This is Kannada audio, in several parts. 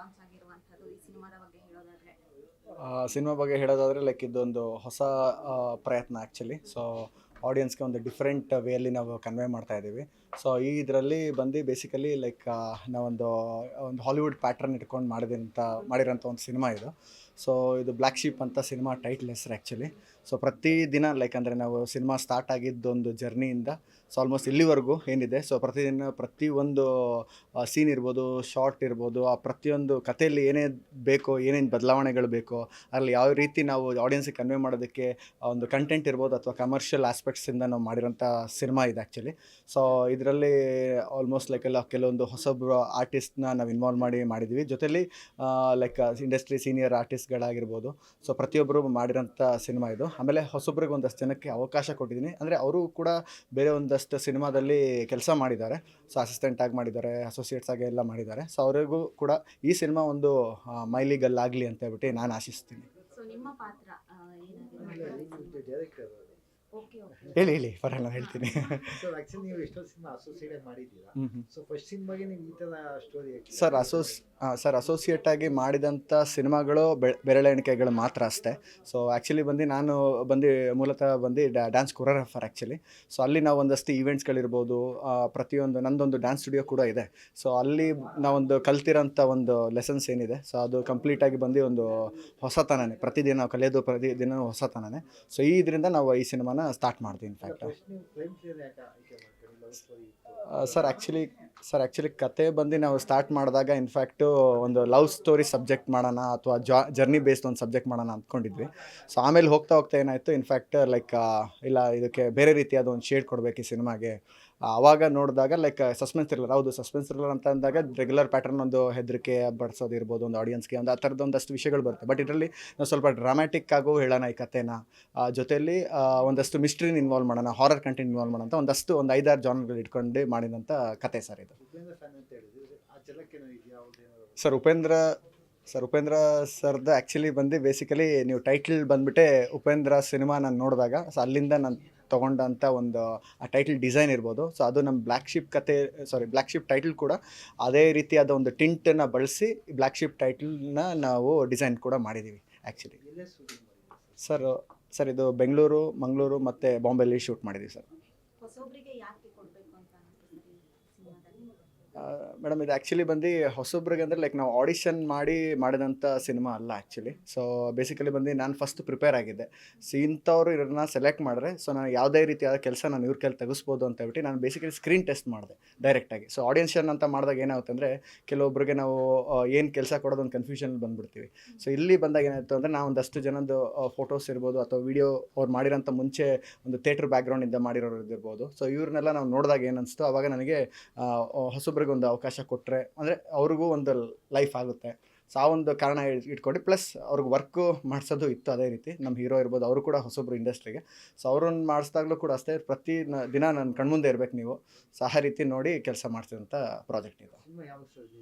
ಲಾಂಚ್ ಆಗಿರುವಂಥದ್ದು ಈ ಸಿನಿಮಾದ ಬಗ್ಗೆ ಹೇಳೋದಾದ್ರೆ. ಸಿನಿಮಾ ಬಗ್ಗೆ ಹೇಳೋದಾದರೆ ಲೈಕ್ ಇದೊಂದು ಹೊಸ ಪ್ರಯತ್ನ ಆ್ಯಕ್ಚುಲಿ. ಸೊ ಆಡಿಯನ್ಸ್ಗೆ ಒಂದು ಡಿಫ್ರೆಂಟ್ ವೇಯಲ್ಲಿ ನಾವು ಕನ್ವೆ ಮಾಡ್ತಾ ಇದ್ದೀವಿ. ಸೊ ಈ ಇದರಲ್ಲಿ ಬಂದು ಬೇಸಿಕಲಿ ಲೈಕ್ ನಾವೊಂದು ಹಾಲಿವುಡ್ ಪ್ಯಾಟ್ರನ್ ಇಟ್ಕೊಂಡು ಮಾಡಿರೋಂಥ ಒಂದು ಸಿನಿಮಾ ಇದು. ಸೊ ಇದು ಬ್ಲ್ಯಾಕ್ ಶೀಪ್ ಅಂತ ಸಿನಿಮಾ ಟೈಟ್ಲ್ ಹೆಸರು ಆ್ಯಕ್ಚುಲಿ. ಸೊ ಪ್ರತಿದಿನ ಲೈಕ್ ಅಂದರೆ ನಾವು ಸಿನಿಮಾ ಸ್ಟಾರ್ಟ್ ಆಗಿದ್ದೊಂದು ಜರ್ನಿಯಿಂದ ಸೊ ಆಲ್ಮೋಸ್ಟ್ ಇಲ್ಲಿವರೆಗೂ ಏನಿದೆ, ಸೊ ಪ್ರತಿದಿನ ಪ್ರತಿಯೊಂದು ಸೀನ್ ಇರ್ಬೋದು, ಶಾರ್ಟ್ ಇರ್ಬೋದು, ಆ ಪ್ರತಿಯೊಂದು ಕಥೆಯಲ್ಲಿ ಏನೇ ಬೇಕೋ, ಏನೇನು ಬದಲಾವಣೆಗಳು ಬೇಕೋ, ಅಲ್ಲಿ ಯಾವ ರೀತಿ ನಾವು ಆಡಿಯನ್ಸಿಗೆ ಕನ್ವೆ ಮಾಡೋದಕ್ಕೆ ಒಂದು ಕಂಟೆಂಟ್ ಇರ್ಬೋದು ಅಥವಾ ಕಮರ್ಷಿಯಲ್ ಆಸ್ಪೆಕ್ಟ್ಸಿಂದ ನಾವು ಮಾಡಿರೋಂಥ ಸಿನಿಮಾ ಇದೆ ಆ್ಯಕ್ಚುಲಿ. ಸೊ ಇದರಲ್ಲಿ ಆಲ್ಮೋಸ್ಟ್ ಲೈಕ್ ಎಲ್ಲ ಕೆಲವೊಂದು ಹೊಸೊಬ್ಬರು ಆರ್ಟಿಸ್ಟ್ನ ನಾವು ಇನ್ವಾಲ್ವ್ ಮಾಡಿದ್ವಿ. ಜೊತೆಲಿ ಲೈಕ್ ಇಂಡಸ್ಟ್ರಿ ಸೀನಿಯರ್ ಆರ್ಟಿಸ್ಟ್ಗಳಾಗಿರ್ಬೋದು. ಸೊ ಪ್ರತಿಯೊಬ್ಬರು ಮಾಡಿರೋಂಥ ಸಿನಿಮಾ ಇದು. ಆಮೇಲೆ ಹೊಸೊಬ್ರಿಗೆ ಒಂದಷ್ಟು ಜನಕ್ಕೆ ಅವಕಾಶ ಕೊಟ್ಟಿದ್ದೀನಿ. ಅಂದರೆ ಅವರು ಕೂಡ ಬೇರೆ ಒಂದಷ್ಟು ಸಿನಿಮಾದಲ್ಲಿ ಕೆಲಸ ಮಾಡಿದ್ದಾರೆ. ಸೊ ಅಸಿಸ್ಟೆಂಟ್ ಆಗಿ ಮಾಡಿದ್ದಾರೆ, ಅಸೋಸಿಯೇಟ್ಸ್ ಆಗಿ ಎಲ್ಲ ಮಾಡಿದ್ದಾರೆ. ಸೊ ಅವರಿಗೂ ಕೂಡ ಈ ಸಿನಿಮಾ ಒಂದು ಮೈಲಿಗಲ್ಲಾಗಲಿ ಅಂತ ಹೇಳ್ಬಿಟ್ಟು ನಾನು ಆಶಿಸ್ತೀನಿ. ಸೊ ನಿಮ್ಮ ಪಾತ್ರ ಓಕೆ ಓಕೆ ಹೇಳಿ ಪರವಾಗಿಲ್ಲ, ನಾನು ಹೇಳ್ತೀನಿ. ಸೊ ಆಕ್ಚುಲಿ ನೀವು ಎಷ್ಟೋ ಸಿನಿಮಾ ಅಸೋಸಿಯೇಟ್ ಮಾಡಿದ್ದೀರಾ. ಸೊ ಫಸ್ಟ್ ಸಿನಿಮಾಗೆ ನೀವು ಈ ಥರ ಸ್ಟೋರಿ ಸರ್ ಅಸೋಸಿಯೇಟ್ ಆಗಿ ಮಾಡಿದಂಥ ಸಿನಿಮಾಗಳು ಬೆರಳೆಣಿಕೆಗಳು ಮಾತ್ರ ಅಷ್ಟೇ. ಸೊ ಆ್ಯಕ್ಚುಲಿ ನಾನು ಮೂಲತಃ ಡ್ಯಾನ್ಸ್ ಕೊರಿಯೋಗ್ರಾಫರ್ ಆ್ಯಕ್ಚುಲಿ. ಸೊ ಅಲ್ಲಿ ನಾವು ಒಂದಷ್ಟು ಈವೆಂಟ್ಸ್ಗಳಿರ್ಬೋದು, ಪ್ರತಿಯೊಂದು ನಂದೊಂದು ಡ್ಯಾನ್ಸ್ ಸ್ಟುಡಿಯೋ ಕೂಡ ಇದೆ. ಸೊ ಅಲ್ಲಿ ನಾವೊಂದು ಕಲ್ತಿರೋಂಥ ಒಂದು ಲೆಸನ್ಸ್ ಏನಿದೆ, ಸೊ ಅದು ಕಂಪ್ಲೀಟಾಗಿ ಒಂದು ಹೊಸತನನೇ. ಪ್ರತಿದಿನ ನಾವು ಕಲಿಯೋದು ಪ್ರತಿದಿನ ಹೊಸತನನೇ. ಸೊ ಈ ಇದರಿಂದ ನಾವು ಈ ಸಿನಿಮಾನ ಸ್ಟಾರ್ಟ್ ಮಾಡ್ತೀವಿ. ಇನ್ಫ್ಯಾಕ್ಟ್ ಸರ್ ಆ್ಯಕ್ಚುಲಿ ಕತೆ ನಾವು ಸ್ಟಾರ್ಟ್ ಮಾಡಿದಾಗ ಇನ್ಫ್ಯಾಕ್ಟು ಒಂದು ಲವ್ ಸ್ಟೋರಿ ಸಬ್ಜೆಕ್ಟ್ ಮಾಡೋಣ ಅಥವಾ ಜರ್ನಿ ಬೇಸ್ಡ್ ಒಂದು ಸಬ್ಜೆಕ್ಟ್ ಮಾಡೋಣ ಅಂದ್ಕೊಂಡಿದ್ವಿ. ಸೊ ಆಮೇಲೆ ಹೋಗ್ತಾ ಏನಾಯಿತು, ಇನ್ಫ್ಯಾಕ್ಟ್ ಲೈಕ್ ಇಲ್ಲ ಇದಕ್ಕೆ ಬೇರೆ ರೀತಿಯಾದ ಒಂದು ಶೇಡ್ ಕೊಡಬೇಕು ಈ ಸಿನಿಮಾಗೆ. ಆವಾಗ ನೋಡಿದಾಗ ಲೈಕ್ ಸಸ್ಪೆನ್ಸ್ ಥ್ರಿಲ್ಲರ್ ಅಂತ ಅಂದಾಗ ರೆಗ್ಯುಲರ್ ಪ್ಯಾಟರ್ನ್ ಒಂದು ಹೆದರಿಕೆ ಬಡಿಸೋದಿರ್ಬೋದು ಒಂದು ಆಡಿಯನ್ಸ್ಗೆ, ಒಂದು ಆ ಥರದ್ದು ಒಂದಷ್ಟು ವಿಷಯಗಳು ಬರುತ್ತೆ. ಬಟ್ ಇದರಲ್ಲಿ ನಾವು ಸ್ವಲ್ಪ ಡ್ರಾಮ್ಯಾಟಿಕ್ ಆಗು ಹೇಳೋಣ ಈ ಕಥೆನ. ಜೊತೆಯಲ್ಲಿ ಒಂದಷ್ಟು ಮಿಸ್ಟ್ರಿನ ಇನ್ವಾಲ್ವ್ ಮಾಡೋಣ, ಹಾರರ್ ಕಂಟೆಂಟ್ ಇನ್ವಾಲ್ವ್ ಮಾಡೋಣ ಅಂತ ಒಂದು 5-6 ಜಾನ್ಗಳು ಇಟ್ಕೊಂಡು ಮಾಡಿದಂಥ ಕತೆ ಸರ್ ಇದು. ಸರ್ ಉಪೇಂದ್ರ ಸರ್ದು ಆ್ಯಕ್ಚುಲಿ ಬ್ಯಾಸಿಕಲಿ ನೀವು ಟೈಟಲ್ ಬಂದುಬಿಟ್ಟೆ ಉಪೇಂದ್ರ ಸಿನಿಮಾ ನಾನು ನೋಡಿದಾಗ, ಸೊ ಅಲ್ಲಿಂದ ನಾನು ತೊಗೊಂಡಂಥ ಒಂದು ಆ ಟೈಟಲ್ ಡಿಸೈನ್ ಇರ್ಬೋದು. ಸೊ ಅದು ನಮ್ಮ ಬ್ಲ್ಯಾಕ್ ಶಿಪ್ ಟೈಟಲ್ ಕೂಡ ಅದೇ ರೀತಿಯಾದ ಒಂದು ಟಿಂಟನ್ನು ಬಳಸಿ ಬ್ಲ್ಯಾಕ್ ಶಿಪ್ ಟೈಟಲ್ನ ನಾವು ಡಿಸೈನ್ ಕೂಡ ಮಾಡಿದ್ದೀವಿ ಆ್ಯಕ್ಚುಲಿ. ಸರ್ ಇದು ಬೆಂಗಳೂರು, ಮಂಗಳೂರು ಮತ್ತು ಬಾಂಬೆಲಿ ಶೂಟ್ ಮಾಡಿದ್ದೀವಿ ಸರ್. ಹೊಸೊಬ್ಬರಿಗೆ ಯಾಕೆ ಕೊಡಬೇಕು ಅಂತ ಅನಿಸುತ್ತೆ ಈ ಸಿನಿಮಾದಲ್ಲಿ? ಮೇಡಮ್ ಇದು ಆ್ಯಕ್ಚುಲಿ ಹೊಸೊಬ್ರಿಗೆ ಅಂದರೆ ಲೈಕ್ ನಾವು ಆಡಿಷನ್ ಮಾಡಿದಂಥ ಸಿನಿಮಾ ಅಲ್ಲ ಆ್ಯಕ್ಚುಲಿ. ಸೊ ಬೇಸಿಕಲಿ ನಾನು ಫಸ್ಟ್ ಪ್ರಿಪೇರ್ ಆಗಿದ್ದೆ. ಸೊ ಇಂಥವ್ರು ಇವ್ರನ್ನ ಸೆಲೆಕ್ಟ್ ಮಾಡಿದ್ರೆ ಸೊ ನಾನು ಯಾವುದೇ ರೀತಿಯಾದ ಕೆಲಸ ನಾನು ಇವ್ರ ಕೈಲಿ ತೆಗಿಸ್ಬೋದು ಅಂತ ಹೇಳ್ಬಿಟ್ಟು ನಾನು ಬೇಸಿಕಲಿ ಸ್ಕ್ರೀನ್ ಟೆಸ್ಟ್ ಮಾಡಿದೆ ಡೈರೆಕ್ಟಾಗಿ. ಸೊ ಆಡಿಯನ್ಷನ್ ಅಂತ ಮಾಡಿದಾಗ ಏನಾಗುತ್ತೆ ಅಂದರೆ ಕೆಲವೊಬ್ರಿಗೆ ನಾವು ಏನು ಕೆಲಸ ಕೊಡೋದು ಒಂದು ಕನ್ಫ್ಯೂಷನ್ ಬಂದುಬಿಡ್ತೀವಿ. ಸೊ ಇಲ್ಲಿ ಬಂದಾಗ ಏನಾಯಿತು ಅಂದರೆ ನಾವು ಒಂದಷ್ಟು ಜನದ್ದು ಫೋಟೋಸ್ ಇರ್ಬೋದು ಅಥವಾ ವೀಡಿಯೋ ಅವ್ರು ಮಾಡಿರೋಂಥ ಮುಂಚೆ ಒಂದು ಥಿಯೇಟ್ರ್ ಬ್ಯಾಕ್ಗ್ರೌಂಡಿಂದ ಮಾಡಿರೋರು ಇರ್ಬೋದು. ಸೊ ಇವ್ರನ್ನೆಲ್ಲ ನಾವು ನೋಡಿದಾಗ ಏನನ್ನಿಸ್ತು, ಆವಾಗ ನನಗೆ ಹೊಸೊಬ್ರಿಗೆ ಒಂದು ಅವಕಾಶ ಕೊಟ್ಟರೆ ಅಂದರೆ ಅವ್ರಿಗೂ ಒಂದು ಲೈಫ್ ಆಗುತ್ತೆ. ಸೊ ಆ ಒಂದು ಕಾರಣ ಇಟ್ಕೊಂಡು ಪ್ಲಸ್ ಅವ್ರಿಗೆ ವರ್ಕು ಮಾಡಿಸೋದು ಇತ್ತು. ಅದೇ ರೀತಿ ನಮ್ಮ ಹೀರೋ ಇರ್ಬೋದು, ಅವರು ಕೂಡ ಹೊಸೊಬ್ರು ಇಂಡಸ್ಟ್ರಿಗೆ. ಸೊ ಅವ್ರನ್ನ ಮಾಡಿಸಿದಾಗಲೂ ಕೂಡ ಅಷ್ಟೇ, ದಿನ ನನ್ನ ಕಣ್ಮುಂದೆ ಇರಬೇಕು ನೀವು. ಸೊ ಆ ರೀತಿ ನೋಡಿ ಕೆಲಸ ಮಾಡ್ತಿರೋಂಥ ಪ್ರಾಜೆಕ್ಟ್ ಇದು.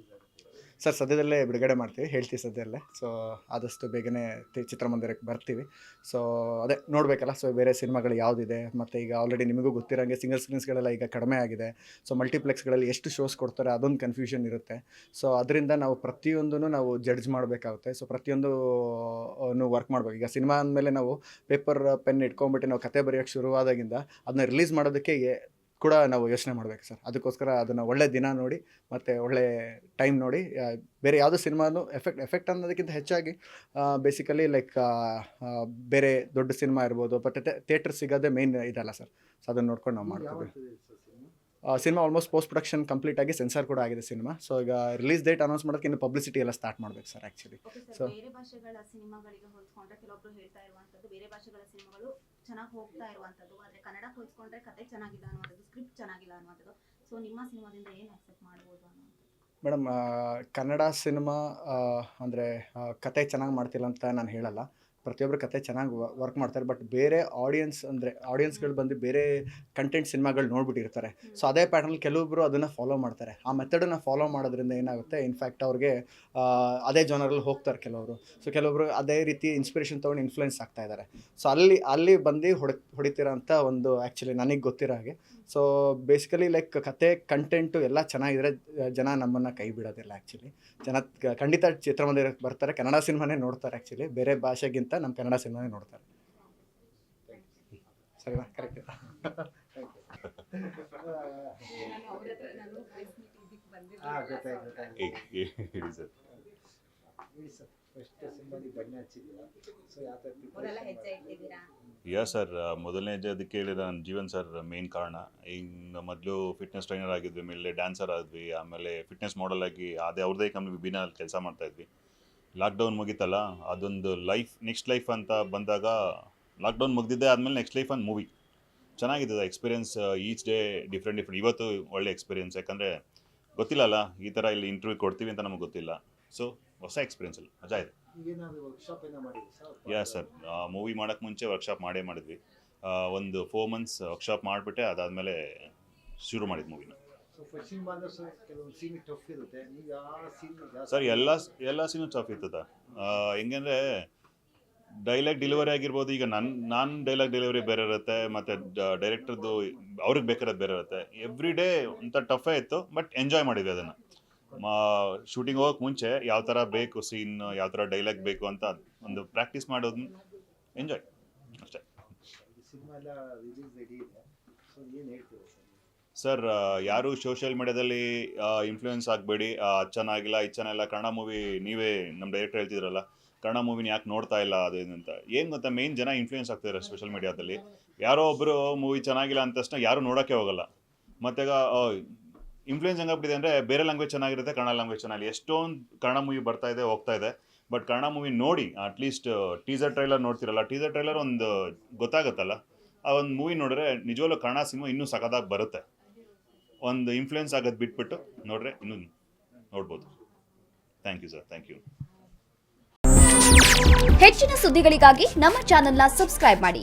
ಸರ್ ಸದ್ಯದಲ್ಲೇ ಬಿಡುಗಡೆ ಮಾಡ್ತೀವಿ, ಹೇಳ್ತೀವಿ ಸದ್ಯದಲ್ಲೇ. ಸೊ ಆದಷ್ಟು ಬೇಗನೆ ಚಿತ್ರಮಂದಿರಕ್ಕೆ ಬರ್ತೀವಿ. ಸೊ ಅದೇ ನೋಡಬೇಕಲ್ಲ, ಸೊ ಬೇರೆ ಸಿನಿಮಾಗಳು ಯಾವುದಿದೆ, ಮತ್ತು ಈಗ ಆಲ್ರೆಡಿ ನಿಮಗೂ ಗೊತ್ತಿರೋಂಗೆ ಸಿಂಗಲ್ ಸ್ಕ್ರೀನ್ಸ್ಗಳೆಲ್ಲ ಈಗ ಕಡಿಮೆ ಆಗಿದೆ. ಸೊ ಮಲ್ಟಿಪ್ಲೆಕ್ಸ್ಗಳಲ್ಲಿ ಎಷ್ಟು ಶೋಸ್ ಕೊಡ್ತಾರೆ ಅದೊಂದು ಕನ್ಫ್ಯೂಷನ್ ಇರುತ್ತೆ. ಸೊ ಅದರಿಂದ ನಾವು ಪ್ರತಿಯೊಂದೂ ನಾವು ಜಡ್ಜ್ ಮಾಡಬೇಕಾಗುತ್ತೆ. ಸೊ ಪ್ರತಿಯೊಂದು ವರ್ಕ್ ಮಾಡಬೇಕು. ಈಗ ಸಿನಿಮಾ ಅಂದಮೇಲೆ ನಾವು ಪೇಪರ್ ಪೆನ್ ಇಟ್ಕೊಂಡ್ಬಿಟ್ಟು ನಾವು ಕತೆ ಬರೆಯೋಕ್ಕೆ ಶುರುವಾದಾಗಿಂದ ಅದನ್ನ ರಿಲೀಸ್ ಮಾಡೋದಕ್ಕೆ ಕೂಡ ನಾವು ಯೋಚನೆ ಮಾಡಬೇಕು ಸರ್. ಅದಕ್ಕೋಸ್ಕರ ಅದನ್ನು ಒಳ್ಳೆ ದಿನ ನೋಡಿ ಮತ್ತು ಒಳ್ಳೆ ಟೈಮ್ ನೋಡಿ, ಬೇರೆ ಯಾವುದೋ ಸಿನಿಮಾನು ಎಫೆಕ್ಟ್ ಅನ್ನೋದಕ್ಕಿಂತ ಹೆಚ್ಚಾಗಿ ಬೇಸಿಕಲಿ ಲೈಕ್ ಬೇರೆ ದೊಡ್ಡ ಸಿನಿಮಾ ಇರ್ಬೋದು, ಬಟ್ ಥಿಯೇಟ್ರ್ ಸಿಗೋದೇ ಮೇಯ್ನ್ ಇದಲ್ಲ ಸರ್. ಸೊ ಅದನ್ನು ನೋಡ್ಕೊಂಡು ನಾವು ಮಾಡ್ತೀವಿ. Cinema almost post production complete ಆಗಿ ಸೆನ್ಸಾರ್ ಕೂಡ ಆಗಿದೆ ಸಿನಿಮಾ. ಸೊ ಈಗ ರಿಲೀಸ್ ಡೇಟ್ ಅನೌನ್ಸ್ ಮಾಡೋಕ್ಕೆ ಇನ್ನು ಪಬ್ಲಿಸಿಟಿ ಎಲ್ಲ ಸ್ಟಾರ್ಟ್ ಮಾಡಬೇಕು ಸರ್ ಆ್ಯಕ್ಚುಲಿ. ಸೊ ಬೇರೆ ಭಾಷೆಗಳ ಸಿನಿಮಾಗಳಿಗೆ ಹೋಲಿಸ್ಕೊಂಡ್ರೆ ಕೆಲವೊಬ್ರು ಹೇಳ್ತಾ ಇರುವಂಥದ್ದು ಬೇರೆ ಭಾಷೆಗಳ ಸಿನಿಮಾಗಳು ಚೆನ್ನಾಗಿ ಹೋಗ್ತಾ ಇರುವಂಥದ್ದು, ಆದರೆ ಕನ್ನಡ ಹೋಲಿಸ್ಕೊಂಡ್ರೆ ಕತೆ ಚೆನ್ನಾಗಿಲ್ಲ ಅನ್ನುವಂಥದ್ದು, ಸ್ಕ್ರಿಪ್ಟ್ ಚೆನ್ನಾಗಿಲ್ಲ ಅನ್ನುವಂಥದ್ದು. ಸೊ ನಿಮ್ಮ ಸಿನಿಮಾದಿಂದ ಏನು ಎಕ್ಸೆಪ್ಟ್ ಮಾಡ್ಬೋದು ಅನ್ನೋದು? ಮೇಡಮ್ ಕನ್ನಡ ಸಿನಿಮಾ ಅಂದರೆ ಕತೆ ಚೆನ್ನಾಗಿ ಮಾಡ್ತಿಲ್ಲ ಅಂತ ನಾನು ಹೇಳಲ್ಲ. ಪ್ರತಿಯೊಬ್ಬರು ಕತೆ ಚೆನ್ನಾಗಿ ವರ್ಕ್ ಮಾಡ್ತಾರೆ. ಬಟ್ ಬೇರೆ ಆಡಿಯನ್ಸ್ಗಳು ಬೇರೆ ಕಂಟೆಂಟ್ ಸಿನಿಮಾಗಳು ನೋಡ್ಬಿಟ್ಟಿರ್ತಾರೆ. ಸೊ ಅದೇ ಪ್ಯಾಟರ್ನಲ್ಲಿ ಕೆಲವೊಬ್ಬರು ಅದನ್ನು ಫಾಲೋ ಮಾಡ್ತಾರೆ. ಆ ಮೆಥಡನ್ನು ಫಾಲೋ ಮಾಡೋದ್ರಿಂದ ಏನಾಗುತ್ತೆ, ಇನ್ಫ್ಯಾಕ್ಟ್ ಅವ್ರಿಗೆ ಅದೇ ಜಾನರಲ್ಲಿ ಹೋಗ್ತಾರೆ ಕೆಲವರು. ಸೊ ಕೆಲವೊಬ್ರು ಅದೇ ರೀತಿ ಇನ್ಸ್ಪಿರೇಷನ್ ತೊಗೊಂಡು ಇನ್ಫ್ಲುಯೆನ್ಸ್ ಆಗ್ತಾ ಇದ್ದಾರೆ. ಸೊ ಅಲ್ಲಿ ಹೊಡಿತಿರೋ ಅಂಥ ಒಂದು ಆ್ಯಕ್ಚುಲಿ ನನಗೆ ಗೊತ್ತಿರೋ ಹಾಗೆ ಸೊ ಬೇಸಿಕಲಿ ಲೈಕ್ ಕತೆ ಕಂಟೆಂಟು ಎಲ್ಲ ಚೆನ್ನಾಗಿದ್ರೆ ಜನ ನಮ್ಮನ್ನು ಕೈ ಬಿಡೋದಿಲ್ಲ ಆ್ಯಕ್ಚುಲಿ. ಜನ ಖಂಡಿತ ಚಿತ್ರಮಂದಿರಕ್ಕೆ ಬರ್ತಾರೆ, ಕನ್ನಡ ಸಿನಿಮಾನೇ ನೋಡ್ತಾರೆ ಆ್ಯಕ್ಚುಲಿ, ಬೇರೆ ಭಾಷೆಗಿಂತ ನಮ್ಮ ಕನ್ನಡ ಸಿನಿಮಾನೇ ನೋಡ್ತಾರೆ. ಸರಿನಾ? ಕರೆಕ್ಟ್. ಹೇಳಿ ಸರ್, ಫಸ್ಟ್ ಸಿನಿಮಾ ನೀವು ಬಣ್ಣ ಹಚ್ಚಿದ್ದೀರಾ, ಸೊ ಯಾವ ಥರ ಮೊದಲ ಹೆಜ್ಜೆ ಇಟ್ಟಿದ್ದೀರಾ? ಯಾ ಸರ್, ಮೊದಲನೇ ಹೆಜ್ಜೆ ಅದಕ್ಕೆ ಹೇಳಿದ್ರೆ ನನ್ನ ಜೀವನ್ ಸರ್ ಮೇನ್ ಕಾರಣ. ಈಗ ಮೊದಲು ಫಿಟ್ನೆಸ್ ಟ್ರೈನರ್ ಆಗಿದ್ವಿ, ಮೇಲೆ ಡ್ಯಾನ್ಸರ್ ಆದ್ವಿ, ಆಮೇಲೆ ಫಿಟ್ನೆಸ್ ಮಾಡೆಲ್ ಆಗಿ ಅದೇ ಅವ್ರದ್ದೇ ಕಂಪ್ನಿ ವಿಬಿನಲ್ಲಿ ಕೆಲಸ ಮಾಡ್ತಾಯಿದ್ವಿ. ಲಾಕ್ಡೌನ್ ಮುಗೀತಲ್ಲ, ಅದೊಂದು ಲೈಫ್ ನೆಕ್ಸ್ಟ್ ಲೈಫ್ ಅಂತ ಬಂದಾಗ ಲಾಕ್ಡೌನ್ ಮುಗಿದಿದ್ದೆ ಆದಮೇಲೆ ನೆಕ್ಸ್ಟ್ ಲೈಫ್ ಒಂದು ಮೂವಿ ಚೆನ್ನಾಗಿದೆ. Experience each day different. ಇವತ್ತು ಒಳ್ಳೆ ಎಕ್ಸ್ಪೀರಿಯನ್ಸ್, ಯಾಕಂದರೆ ಗೊತ್ತಿಲ್ಲಲ್ಲ ಈ ಥರ ಇಲ್ಲಿ ಇಂಟರ್ವ್ಯೂ ಕೊಡ್ತೀವಿ ಅಂತ ನಮಗೆ ಗೊತ್ತಿಲ್ಲ. ಸೊ ಹೊಸ ಎಕ್ಸ್ಪೀರಿಯನ್ಸ್ ಅಲ್ಲ, ಮಜಾ ಇದೆ. ಈಗೇನಾದರೂ ವರ್ಕ್ಶಾಪ್ ಏನೋ ಮಾಡಿದ್ರಿ ಸರ್? ಯಾ ಸರ್, ಮೂವಿ ಮಾಡೋಕ್ಕೆ ಮುಂಚೆ ವರ್ಕ್ಶಾಪ್ ಮಾಡಿದ್ವಿ. ಒಂದು 4 months ವರ್ಕ್ಶಾಪ್ ಮಾಡಿಬಿಟ್ಟೆ ಅದಾದಮೇಲೆ ಶುರು ಮಾಡಿದ್ದು ಮೂವಿನ. ಸೊ ಫಸ್ಟ್ ಸಿನಿಮಾ ಅಂದರೆ ಸರ್ ಕೆಲವೊಂದು ಸೀನ್ ಟಫ್ ಇರುತ್ತೆ, ನೀವು ಆ ಸೀನ್ ಸರ್ ಎಲ್ಲ ಸೀನು ಟಫ್ ಇರ್ತದೆ. ಹೆಂಗಂದರೆ ಡೈಲಾಗ್ ಡೆಲಿವರಿ ಆಗಿರ್ಬೋದು. ಈಗ ನಾನು ಡೈಲಾಗ್ ಡೆಲಿವರಿ ಬೇರೆ ಇರುತ್ತೆ, ಮತ್ತು ಡೈರೆಕ್ಟರ್ದು ಅವ್ರಿಗೆ ಬೇಕಾರೋದು ಬೇರೆ ಇರುತ್ತೆ. ಎವ್ರಿ ಡೇ ಒಂಥರ ಟಫೇ ಇತ್ತು, ಬಟ್ ಎಂಜಾಯ್ ಮಾಡಿದ್ವಿ ಅದನ್ನು. ಶೂಟಿಂಗ್ ಹೋಗೋಕೆ ಮುಂಚೆ ಯಾವ ಥರ ಬೇಕು ಸೀನ್, ಯಾವ ಥರ ಡೈಲಾಗ್ ಬೇಕು ಅಂತ ಒಂದು ಪ್ರಾಕ್ಟೀಸ್ ಮಾಡೋದು, ಎಂಜಾಯ್ ಅಷ್ಟೇ. ಸಿನಿಮಾ ಎಲ್ಲ ರಿಲೀಸ್ ರೆಡಿ ಇದೆ, ಸೊ ಏನು ಹೇಳ್ತೀರಾ ಸರ್? ಸರ್, ಯಾರು ಸೋಷಿಯಲ್ ಮೀಡಿಯಾದಲ್ಲಿ ಇನ್ಫ್ಲೂಯೆನ್ಸ್ ಆಗಬೇಡಿ. ಚೆನ್ನಾಗಿಲ್ಲ, ಇದು ಚೆನ್ನಾಗಿಲ್ಲ, ಕನ್ನಡ ಮೂವಿ ನೀವೇ ನಮ್ಮ ಡೈರೆಕ್ಟರ್ ಹೇಳ್ತಿದ್ರಲ್ಲ, ಕನ್ನಡ ಮೂವಿನ ಯಾಕೆ ನೋಡ್ತಾ ಇಲ್ಲ ಅದೇನಂತ. ಏನು ಗೊತ್ತಾ, ಮೇನ್ ಜನ ಇನ್ಫ್ಲೂಯೆನ್ಸ್ ಆಗ್ತಿದ್ದಾರೆ ಸೋಷಿಯಲ್ ಮೀಡಿಯಾದಲ್ಲಿ. ಯಾರೋ ಒಬ್ಬರು ಮೂವಿ ಚೆನ್ನಾಗಿಲ್ಲ ಅಂತ ತಕ್ಷಣ ಯಾರು ನೋಡೋಕ್ಕೆ ಹೋಗಲ್ಲ. ಮತ್ತು ಇನ್ಫ್ಲೂಯೆನ್ಸ್ ಹೆಂಗಾಗ್ಬಿಟ್ಟಿದೆ ಅಂದರೆ, ಬೇರೆ ಲ್ಯಾಂಗ್ವೇಜ್ ಚೆನ್ನಾಗಿರುತ್ತೆ, ಕನ್ನಡ ಲ್ಯಾಂಗ್ವೇಜ್ ಚೆನ್ನಾಗಿಲ್ಲ. ಎಷ್ಟೊಂದು ಕನ್ನಡ ಮೂವಿ ಬರ್ತಾ ಇದೆ, ಹೋಗ್ತಾ ಇದೆ, ಬಟ್ ಕನ್ನಡ ಮೂವಿ ನೋಡಿ ಅಟ್ಲೀಸ್ಟ್ ಟೀಸರ್ ಟ್ರೈಲರ್ ನೋಡ್ತಿರಲ್ಲ, ಟೀಸರ್ ಟ್ರೈಲರ್ ಒಂದು ಗೊತ್ತಾಗುತ್ತಲ್ಲ, ಆ ಒಂದು ಮೂವಿ ನೋಡಿದ್ರೆ ನಿಜವಾಗ್ಲೂ ಕನ್ನಡ ಸಿನಿಮಾ ಇನ್ನೂ ಸಖತ್ತಾಗಿ ಬರುತ್ತೆ. ಒಂದು ಇನ್ಫ್ಲೂಯೆನ್ಸ್ ಆಗೋದು ಬಿಟ್ಬಿಟ್ಟು ನೋಡ್ರೆ ಇನ್ನೂ ನೋಡ್ಬೋದು. Thank you sir, thank you. ಹೆಚ್ಚಿನ ಸುದ್ದಿಗಳಿಗಾಗಿ ನಮ್ಮ ಚಾನೆಲ್ನ ಸಬ್ಸ್ಕ್ರೈಬ್ ಮಾಡಿ,